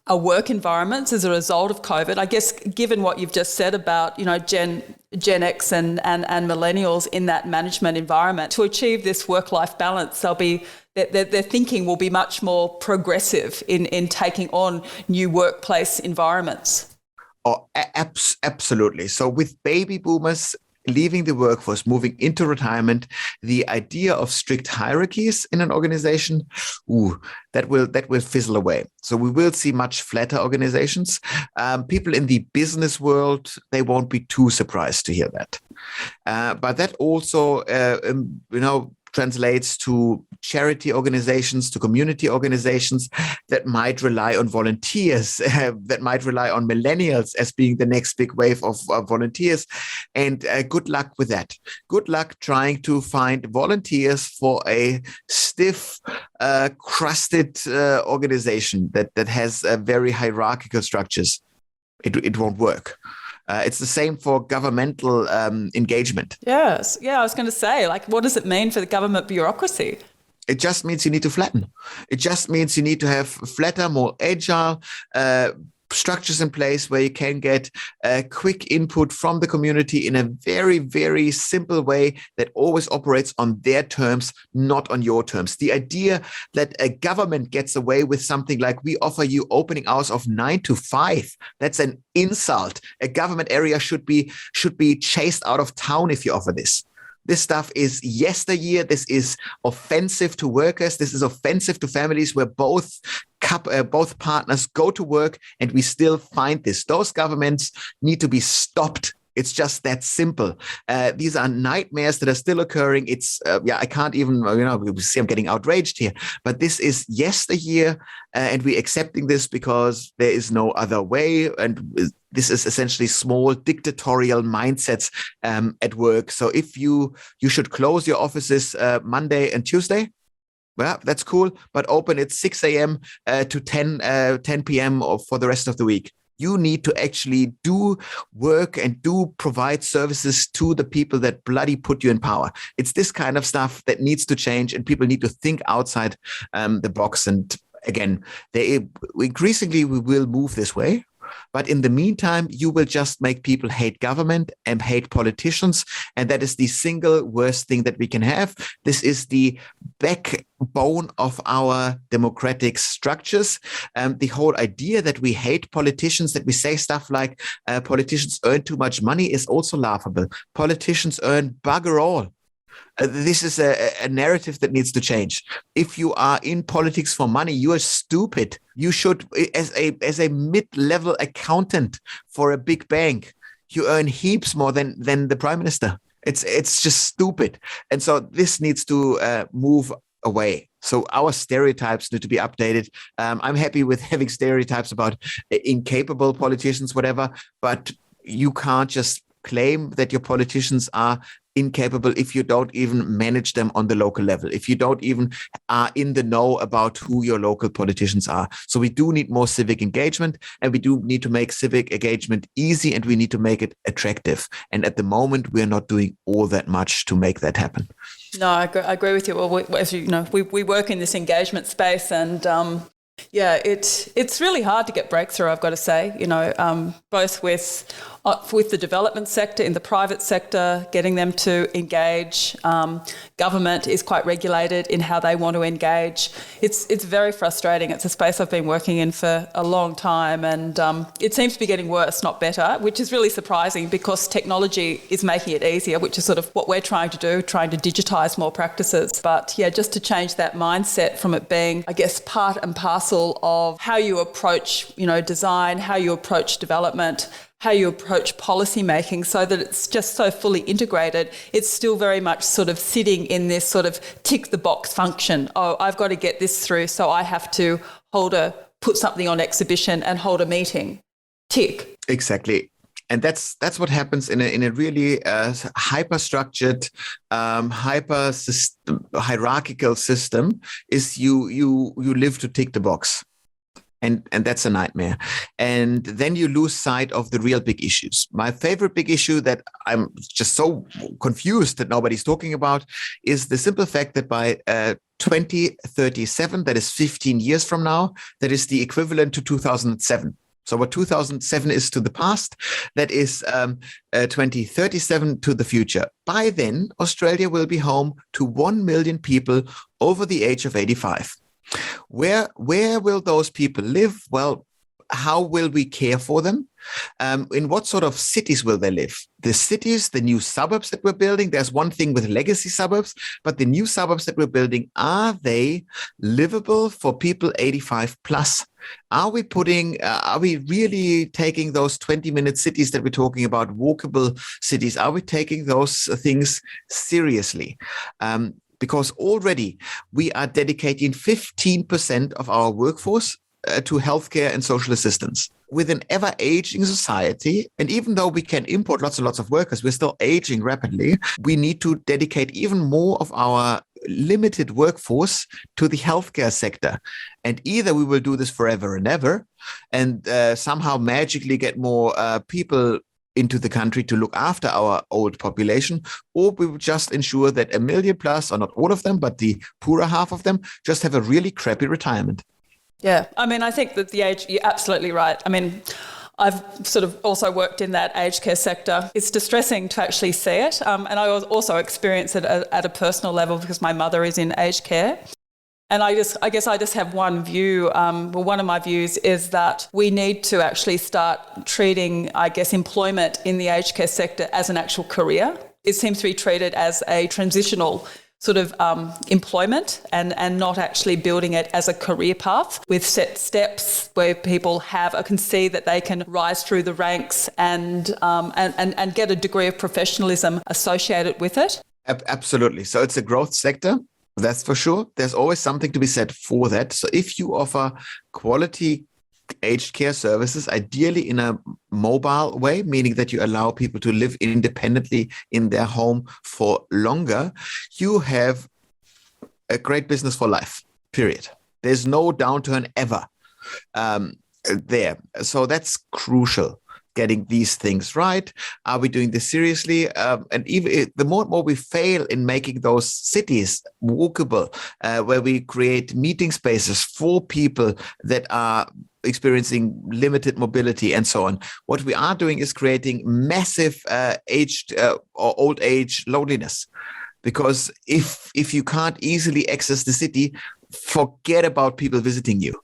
our work environments as a result of COVID. I guess given what you've just said about, Gen X and millennials in that management environment, to achieve this work-life balance, their thinking will be much more progressive in taking on new workplace environments. Oh, absolutely. So with baby boomers leaving the workforce, moving into retirement, the idea of strict hierarchies in an organization, that will fizzle away. So we will see much flatter organizations. People in the business world, they won't be too surprised to hear that. But that also, translates to charity organizations, to community organizations that might rely on volunteers, that might rely on millennials as being the next big wave of volunteers. And good luck with that. Good luck trying to find volunteers for a stiff, crusted organization that has very hierarchical structures. It won't work. It's the same for governmental engagement. Yes. Yeah, I was going to say, what does it mean for the government bureaucracy? It just means you need to flatten. It just means you need to have flatter, more agile structures in place where you can get quick input from the community in a very, very simple way that always operates on their terms, not on your terms. The idea that a government gets away with something like we offer you opening hours of 9 to 5, that's an insult. A government area should be chased out of town if you offer this. This stuff is yesteryear. This is offensive to workers. This is offensive to families where both partners go to work, and we still find this. Those governments need to be stopped. It's just that simple. These are nightmares that are still occurring. It's, I can't even, you see I'm getting outraged here, but this is yesteryear, and we're accepting this because there is no other way. And this is essentially small dictatorial mindsets at work. So if you should close your offices Monday and Tuesday, well, that's cool, but open at 6 a.m. To 10 p.m. for the rest of the week. You need to actually do work and provide services to the people that bloody put you in power. It's this kind of stuff that needs to change, and people need to think outside the box. And again, increasingly we will move this way. But in the meantime, you will just make people hate government and hate politicians. And that is the single worst thing that we can have. This is the backbone of our democratic structures. The whole idea that we hate politicians, that we say stuff like politicians earn too much money, is also laughable. Politicians earn bugger all. This is a narrative that needs to change. If you are in politics for money, you are stupid. You should, as a mid-level accountant for a big bank, you earn heaps more than the prime minister. It's just stupid. And so this needs to move away. So our stereotypes need to be updated. I'm happy with having stereotypes about incapable politicians, whatever, but you can't just claim that your politicians are incapable if you don't even manage them on the local level, if you don't even are in the know about who your local politicians are. So we do need more civic engagement, and we do need to make civic engagement easy, and we need to make it attractive. And at the moment, we are not doing all that much to make that happen. No, I agree with you. Well, as you know, we work in this engagement space, and it's really hard to get breakthrough, I've got to say, both with the development sector, in the private sector, getting them to engage. Government is quite regulated in how they want to engage. It's very frustrating. It's a space I've been working in for a long time, and it seems to be getting worse, not better, which is really surprising because technology is making it easier, which is sort of what we're trying to do, trying to digitise more practices. But yeah, just to change that mindset from it being, I guess, part and parcel of how you approach, design, how you approach development, how you approach policy making so that it's just so fully integrated. It's still very much sort of sitting in this sort of tick the box function. Oh, I've got to get this through, so I have to put something on exhibition and hold a meeting. Tick. Exactly. And that's what happens in a really hyper-structured, hierarchical system. Is you live to tick the box, and that's a nightmare. And then you lose sight of the real big issues. My favorite big issue that I'm just so confused that nobody's talking about is the simple fact that by 2037, that is 15 years from now, that is the equivalent to 2007. So what 2007 is to the past, that is 2037 to the future. By then, Australia will be home to 1 million people over the age of 85. Where will those people live? Well, how will we care for them? In what sort of cities will they live? The cities, the new suburbs that we're building, there's one thing with legacy suburbs, but the new suburbs that we're building, are they livable for people 85 plus? Are we really taking those 20-minute cities that we're talking about, walkable cities? Are we taking those things seriously? Because already we are dedicating 15% of our workforce to healthcare and social assistance. With an ever-aging society, and even though we can import lots and lots of workers, we're still aging rapidly. We need to dedicate even more of our limited workforce to the healthcare sector. And either we will do this forever and ever, and somehow magically get more people into the country to look after our old population, or we will just ensure that 1 million plus, or not all of them, but the poorer half of them, just have a really crappy retirement. Yeah, I mean, I think that the age, you're absolutely right. I mean, I've sort of also worked in that aged care sector. It's distressing to actually see it. And I also experience it at a personal level because my mother is in aged care. And I guess I just have one view. One of my views is that we need to actually start treating, I guess, employment in the aged care sector as an actual career. It seems to be treated as a transitional sort of employment and not actually building it as a career path with set steps where people can see that they can rise through the ranks and get a degree of professionalism associated with it. Absolutely. So it's a growth sector. That's for sure. There's always something to be said for that. So if you offer quality aged care services, ideally in a mobile way, meaning that you allow people to live independently in their home for longer, you have a great business for life, period. There's no downturn ever there. So that's crucial. Getting these things right. Are we doing this seriously? And even the more and more we fail in making those cities walkable, where we create meeting spaces for people that are experiencing limited mobility and so on, what we are doing is creating massive aged or old age loneliness. Because if you can't easily access the city, forget about people visiting you.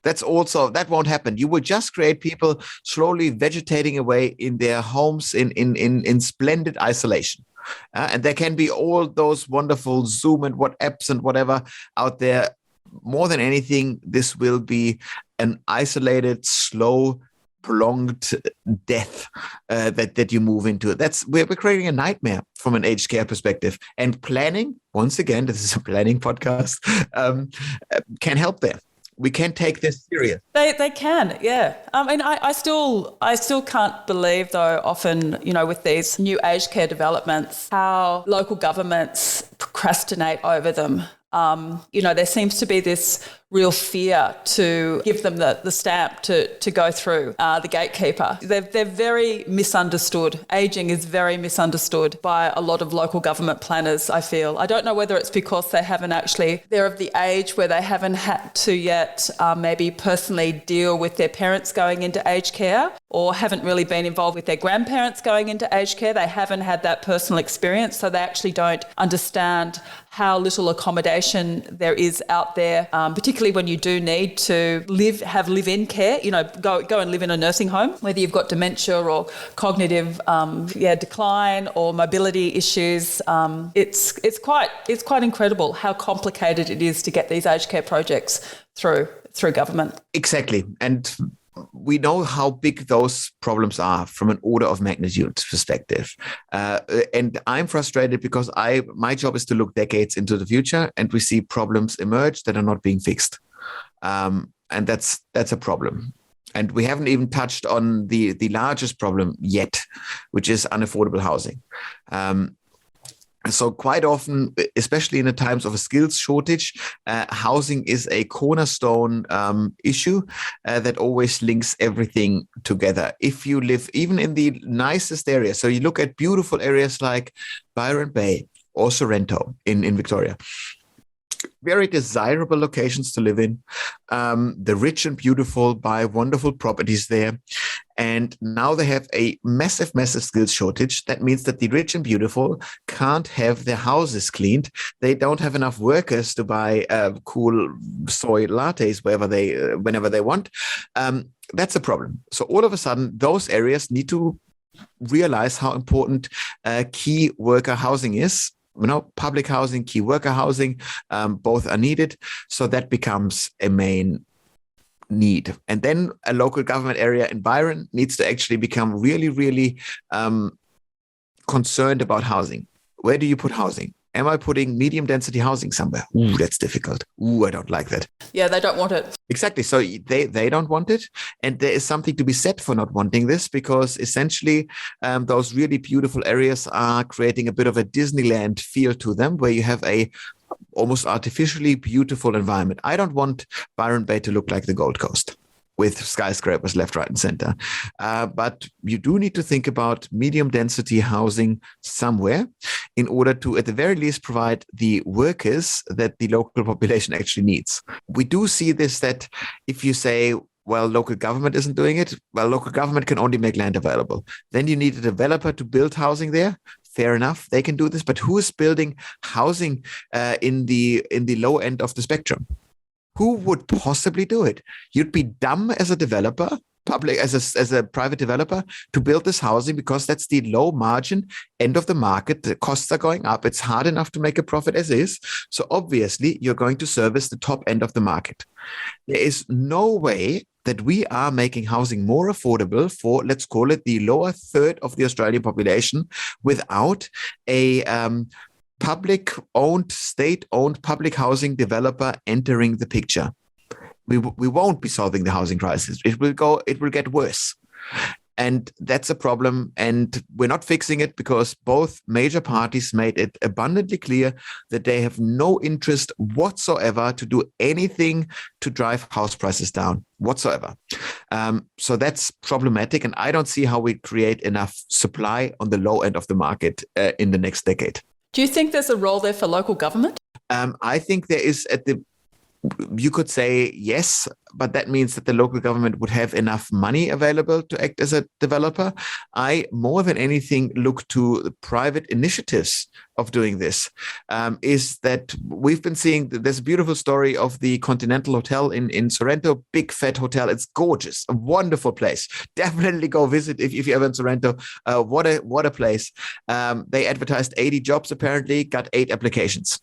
That won't happen. You will just create people slowly vegetating away in their homes in splendid isolation. And there can be all those wonderful Zoom and WhatsApps and whatever out there. More than anything, this will be an isolated, slow, prolonged death that you move into. We're creating a nightmare from an aged care perspective. And planning, once again, this is a planning podcast, can help there. We can take this serious. They can, yeah. I mean, I still can't believe, though, often, with these new aged care developments, how local governments procrastinate over them. There seems to be this real fear to give them the stamp to go through the gatekeeper. They're very misunderstood. Ageing is very misunderstood by a lot of local government planners, I feel. I don't know whether it's because they're of the age where they haven't had to yet maybe personally deal with their parents going into aged care, or haven't really been involved with their grandparents going into aged care. They haven't had that personal experience, so they actually don't understand how little accommodation there is out there, particularly when you do need to have live-in care, go and live in a nursing home, whether you've got dementia or cognitive decline or mobility issues. It's quite incredible how complicated it is to get these aged care projects through government. Exactly. And we know how big those problems are from an order of magnitude perspective. And I'm frustrated because my job is to look decades into the future, and we see problems emerge that are not being fixed. And that's a problem. And we haven't even touched on the largest problem yet, which is unaffordable housing. So quite often, especially in the times of a skills shortage, housing is a cornerstone issue that always links everything together. If you live even in the nicest areas, so you look at beautiful areas like Byron Bay or Sorrento in Victoria, very desirable locations to live in. The rich and beautiful buy wonderful properties there. And now they have a massive skills shortage. That means that the rich and beautiful can't have their houses cleaned. They don't have enough workers to buy cool soy lattes whenever they want. That's a problem. So all of a sudden, those areas need to realize how important key worker housing is. Public housing, key worker housing, both are needed. So that becomes a main need. And then a local government area in Byron needs to actually become really, really concerned about housing. Where do you put housing? Am I putting medium density housing somewhere? Ooh, that's difficult. Ooh, I don't like that. Yeah, they don't want it. Exactly. So they don't want it. And there is something to be said for not wanting this, because essentially those really beautiful areas are creating a bit of a Disneyland feel to them, where you have a almost artificially beautiful environment. I don't want Byron Bay to look like the Gold Coast with skyscrapers left, right, and center. But you do need to think about medium density housing somewhere in order to, at the very least, provide the workers that the local population actually needs. We do see this, that if you say, well, local government isn't doing it, well, local government can only make land available. Then you need a developer to build housing there. Fair enough, they can do this, but who is building housing in the low end of the spectrum? Who would possibly do it? You'd be dumb as a developer, as a private developer, to build this housing, because that's the low margin end of the market. The costs are going up. It's hard enough to make a profit as is. So obviously, you're going to service the top end of the market. There is no way that we are making housing more affordable for, let's call it, the lower third of the Australian population without a public-owned, state-owned public housing developer entering the picture. We won't be solving the housing crisis. It will get worse. And that's a problem. And we're not fixing it because both major parties made it abundantly clear that they have no interest whatsoever to do anything to drive house prices down whatsoever. So that's problematic. And I don't see how we create enough supply on the low end of the market in the next decade. Do you think there's a role there for local government? I think there is you could say yes, but that means that the local government would have enough money available to act as a developer. I, more than anything, look to the private initiatives of doing this. Is that we've been seeing, there's a beautiful story of the Continental Hotel in Sorrento, big fat hotel. It's gorgeous, a wonderful place. Definitely go visit if you're ever in Sorrento. What a place. They advertised 80 jobs, apparently, got 8 applications.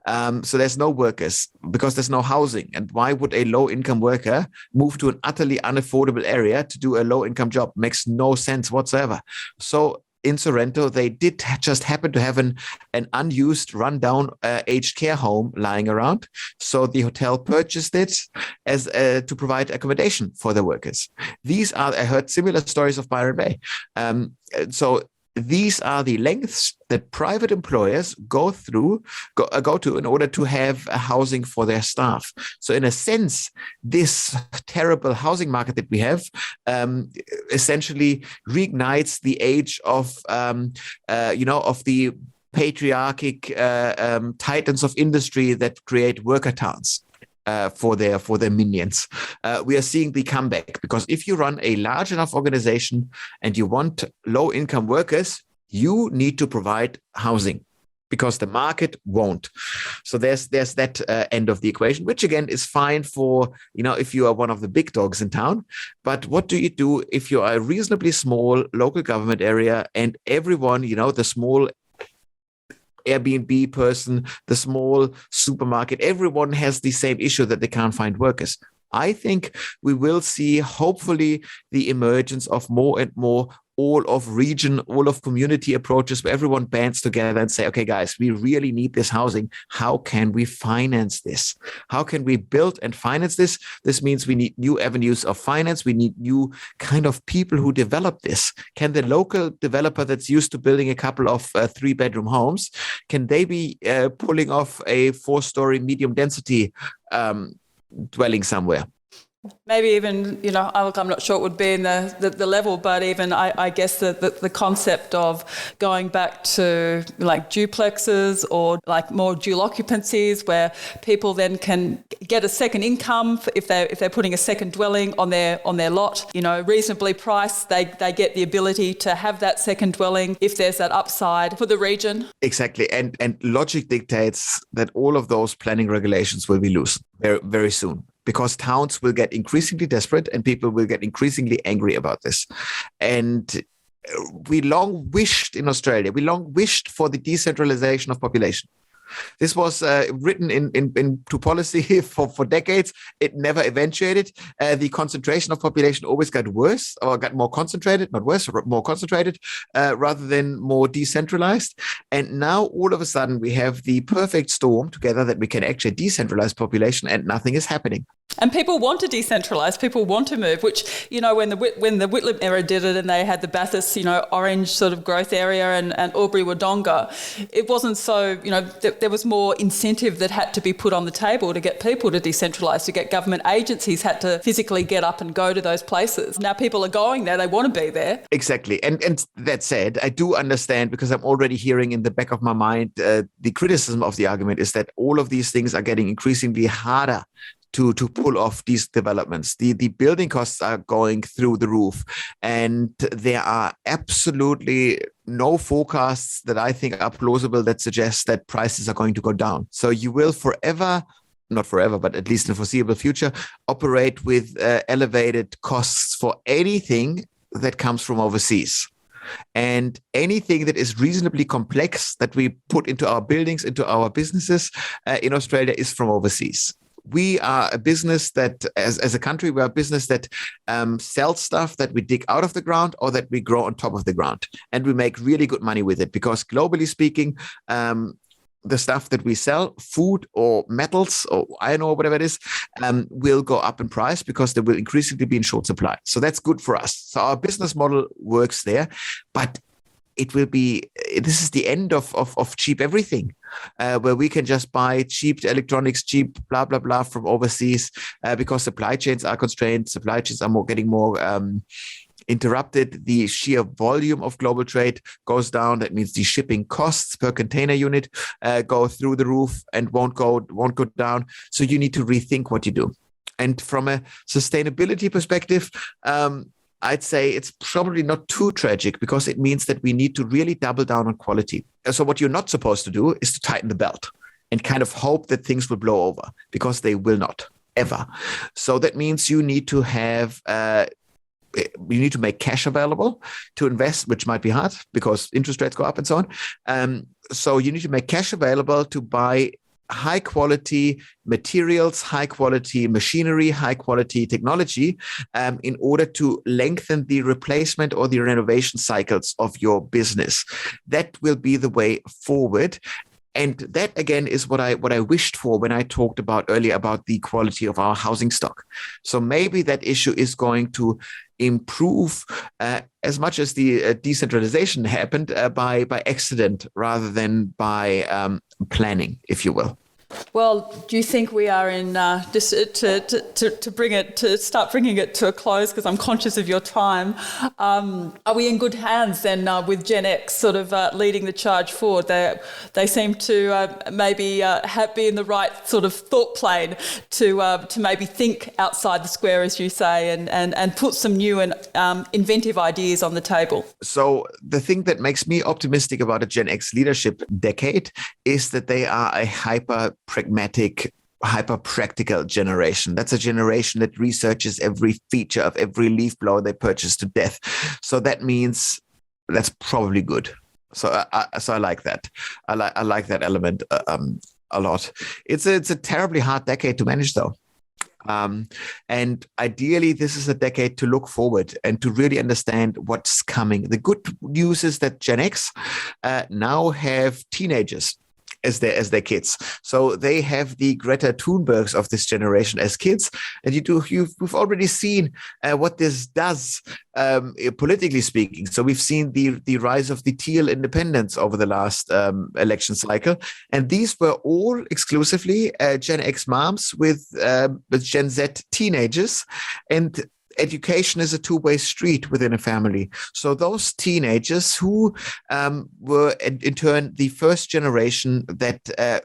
So there's no workers because there's no housing. And why would a low-income worker move to an utterly unaffordable area to do a low-income job? Makes no sense whatsoever. So in Sorrento, they did just happen to have an unused, rundown aged care home lying around. So the hotel purchased it as to provide accommodation for the workers. I heard similar stories of Byron Bay. So these are the lengths that private employers go to in order to have a housing for their staff. So in a sense, this terrible housing market that we have essentially reignites the age of the patriarchic titans of industry that create worker towns. For their minions. We are seeing the comeback, because if you run a large enough organization and you want low-income workers, you need to provide housing, because the market won't. So there's that end of the equation, which again is fine for, if you are one of the big dogs in town. But what do you do if you are a reasonably small local government area and everyone, the small Airbnb person, the small supermarket, everyone has the same issue that they can't find workers? I think we will see, hopefully, the emergence of more and more all of region, all of community approaches where everyone bands together and say, okay, guys, we really need this housing. How can we finance this? How can we build and finance this? This means we need new avenues of finance. We need new kind of people who develop this. Can the local developer that's used to building a couple of 3-bedroom homes, can they be pulling off a 4-story medium density dwelling somewhere? Maybe even, I'm not sure it would be in the level, but even I guess the concept of going back to like duplexes or like more dual occupancies where people then can get a second income if they're putting a second dwelling on their lot, reasonably priced, they get the ability to have that second dwelling if there's that upside for the region. Exactly. And logic dictates that all of those planning regulations will be loose very, very soon, because towns will get increasingly desperate and people will get increasingly angry about this. And we long wished for the decentralization of population. This was written into policy for decades. It never eventuated. The concentration of population always got worse, or got more concentrated, not worse, more concentrated, rather than more decentralized. And now all of a sudden we have the perfect storm together that we can actually decentralize population and nothing is happening. And people want to decentralise, people want to move, which, when the Whitlam era did it and they had the Bathurst, orange sort of growth area and Albury-Wodonga, it wasn't so, there was more incentive that had to be put on the table to get people to decentralise, to get government agencies had to physically get up and go to those places. Now people are going there, they want to be there. Exactly. And that said, I do understand, because I'm already hearing in the back of my mind, the criticism of the argument is that all of these things are getting increasingly harder to pull off these developments. The building costs are going through the roof, and there are absolutely no forecasts that I think are plausible that suggest that prices are going to go down. So you will not forever, but at least in the foreseeable future, operate with elevated costs for anything that comes from overseas. And anything that is reasonably complex that we put into our buildings, into our businesses in Australia is from overseas. We are a business that, as a country, we're a business that sells stuff that we dig out of the ground or that we grow on top of the ground. And we make really good money with it because, globally speaking, the stuff that we sell, food or metals or iron ore, whatever it is, will go up in price because they will increasingly be in short supply. So that's good for us. So our business model works there, but this is the end of cheap everything, where we can just buy cheap electronics, cheap blah, blah, blah from overseas because supply chains are constrained. Supply chains are getting more interrupted. The sheer volume of global trade goes down. That means the shipping costs per container unit go through the roof and won't go down. So you need to rethink what you do. And from a sustainability perspective, I'd say it's probably not too tragic because it means that we need to really double down on quality. So what you're not supposed to do is to tighten the belt and kind of hope that things will blow over, because they will not, ever. So that means you need to have you need to make cash available to invest, which might be hard because interest rates go up and so on. So you need to make cash available to buy high quality materials, high quality machinery, high quality technology in order to lengthen the replacement or the renovation cycles of your business. That will be the way forward. And that, again, is what I wished for when I talked about earlier about the quality of our housing stock. So maybe that issue is going to improve as much as the decentralization happened by accident rather than by planning, if you will. Well, do you think we are in just to start bringing it to a close, because I'm conscious of your time? Are we in good hands then with Gen X sort of leading the charge forward? They seem to maybe be in the right sort of thought plane to maybe think outside the square, as you say, and put some new and inventive ideas on the table. So the thing that makes me optimistic about a Gen X leadership decade is that they are a hyper-pragmatic, hyper-practical generation. That's a generation that researches every feature of every leaf blower they purchase to death. So that means that's probably good. So I like that. I like that element a lot. It's a terribly hard decade to manage, though. And ideally, this is a decade to look forward and to really understand what's coming. The good news is that Gen X now have teenagers as their kids. So they have the Greta Thunbergs of this generation as kids. And we've already seen what this does politically speaking. So we've seen the rise of the teal independents over the last election cycle. And these were all exclusively Gen X moms with Gen Z teenagers. And education is a two-way street within a family. So those teenagers who were in turn the first generation that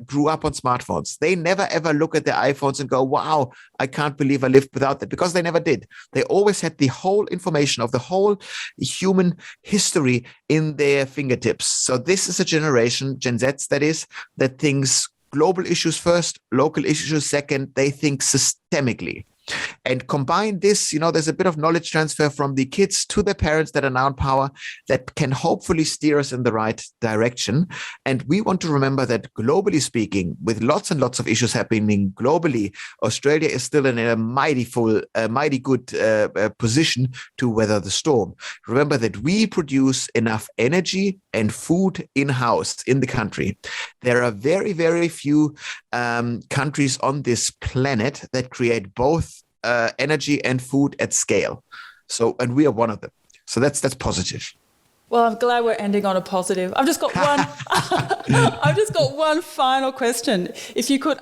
grew up on smartphones, they never ever look at their iPhones and go, wow, I can't believe I lived without that, because they never did. They always had the whole information of the whole human history in their fingertips. So this is a generation, Gen Z that is, that thinks global issues first, local issues second. They think systemically. And combine this, there's a bit of knowledge transfer from the kids to the parents that are now in power that can hopefully steer us in the right direction. And we want to remember that globally speaking, with lots and lots of issues happening globally, Australia is still in a mighty good position to weather the storm. Remember that we produce enough energy and food in-house in the country. There are very, very few countries on this planet that create both energy and food at scale. So, and we are one of them. So that's positive. Well, I'm glad we're ending on a positive. I've just got one final question. If you could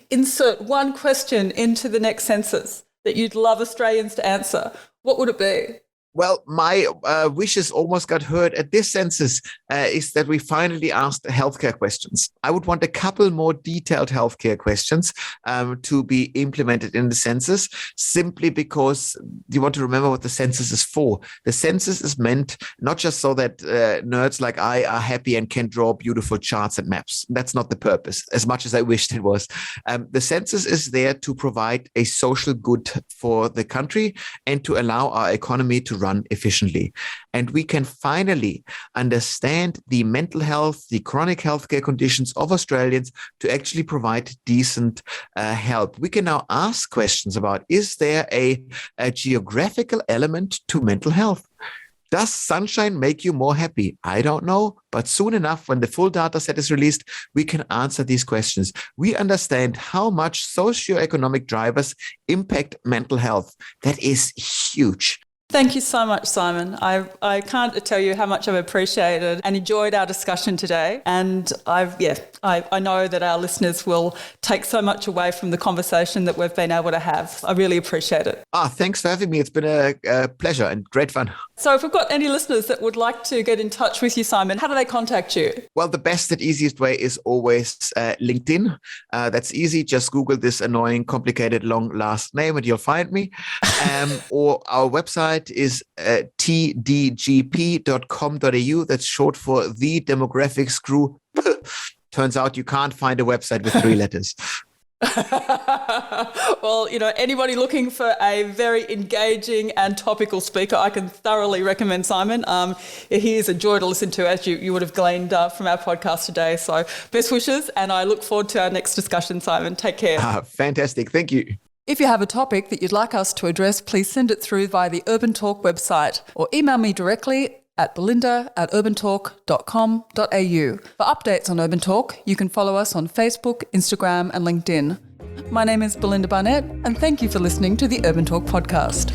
insert one question into the next census that you'd love Australians to answer, what would it be? Well, my wishes almost got heard at this census is that we finally asked healthcare questions. I would want a couple more detailed healthcare questions to be implemented in the census, simply because you want to remember what the census is for. The census is meant not just so that nerds like I are happy and can draw beautiful charts and maps. That's not the purpose, as much as I wished it was. The census is there to provide a social good for the country and to allow our economy to run efficiently. And we can finally understand the mental health, the chronic healthcare conditions of Australians to actually provide decent help. We can now ask questions about, is there a geographical element to mental health? Does sunshine make you more happy? I don't know, but soon enough, when the full data set is released, we can answer these questions. We understand how much socioeconomic drivers impact mental health. That is huge. Thank you so much, Simon. I can't tell you how much I've appreciated and enjoyed our discussion today. And I know that our listeners will take so much away from the conversation that we've been able to have. I really appreciate it. Thanks for having me. It's been a pleasure and great fun. So if we've got any listeners that would like to get in touch with you, Simon, how do they contact you? Well, the best and easiest way is always LinkedIn. That's easy. Just Google this annoying, complicated, long last name and you'll find me. Or our website is tdgp.com.au. That's short for the demographics crew. Turns out you can't find a website with 3 letters. Well, anybody looking for a very engaging and topical speaker, I can thoroughly recommend Simon. He is a joy to listen to, as you would have gleaned from our podcast today. So best wishes, and I look forward to our next discussion, Simon. Take care. Fantastic. Thank you. If you have a topic that you'd like us to address, please send it through via the UrbanTalk website or email me directly at belinda@urbantalk.com.au. For updates on Urban Talk, you can follow us on Facebook, Instagram and LinkedIn. My name is Belinda Barnett, and thank you for listening to the Urban Talk podcast.